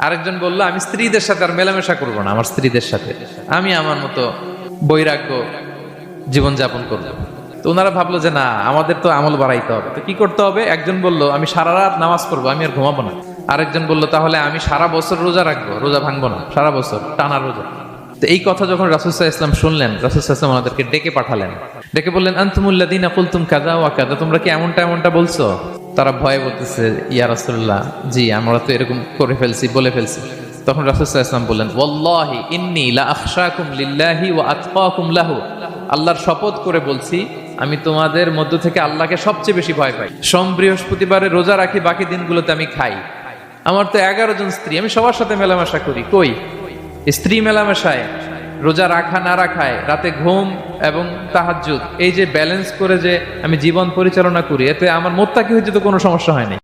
আরেকজন বলল আমি স্ত্রীদের সাথে আর মেলামেশা করবো না, আমার স্ত্রীদের সাথে আমি আমার মতো বৈরাগ্য জীবনযাপন করবো। তো ওনারা ভাবলো যে না, আমাদের তো আমল বাড়াইতে হবে, তো কি করতে হবে? একজন বলল আমি সারা রাত নামাজ পড়বো, আমি আর ঘুমাবো না। আরেকজন বলল তাহলে আমি সারা বছর রোজা রাখবো, রোজা ভাঙবো না, সারা বছর টানা রোজা। তো এই কথা যখন রাসূল সাল্লাল্লাহু আলাইহি ওয়াসাল্লাম শুনলেন, রাসূল সাল্লাল্লাহু আলাইহি ওয়াসাল্লাম ওনাদেরকে ডেকে পাঠালেন, ডেকে বললেন আনতুমুল্লাযীনা কুলতুম কাযা ওয়া কাযা, তোমরা কি এমনটা এমনটা বলছো? তারা ভয়ে বলতেছে ইয়া রাসূলুল্লাহ, জি আমরা তো এরকম করে ফেলছি, বলে ফেলছি। তখন রাসূল সাল্লাল্লাহু আলাইহি ওয়াসাল্লাম বললেন ওয়াল্লাহি ইন্নী লা আখশাকুম লিল্লাহি ওয়া আতকাকুম লাহু, আল্লাহর শপথ করে বলছি আমি তোমাদের মধ্য থেকে আল্লাহকে সবচেয়ে বেশি ভয় পাই। সোম বৃহস্পতিবারে রোজা রাখি, বাকি দিনগুলোতে আমি খাই। আমার তো 11 জন স্ত্রী, আমি সবার সাথে মেলামেশা করি। কই স্ত্রী মেলামেশায়, রোজা রাখা না রাখায়, রাতে ঘুম এবং তাহাজ্জুদ, এই যে ব্যালেন্স করে যে আমি জীবন পরিচালনা করি, এতে আমার মোত্তাকি হইতে তো কোনো সমস্যা হয় নাই।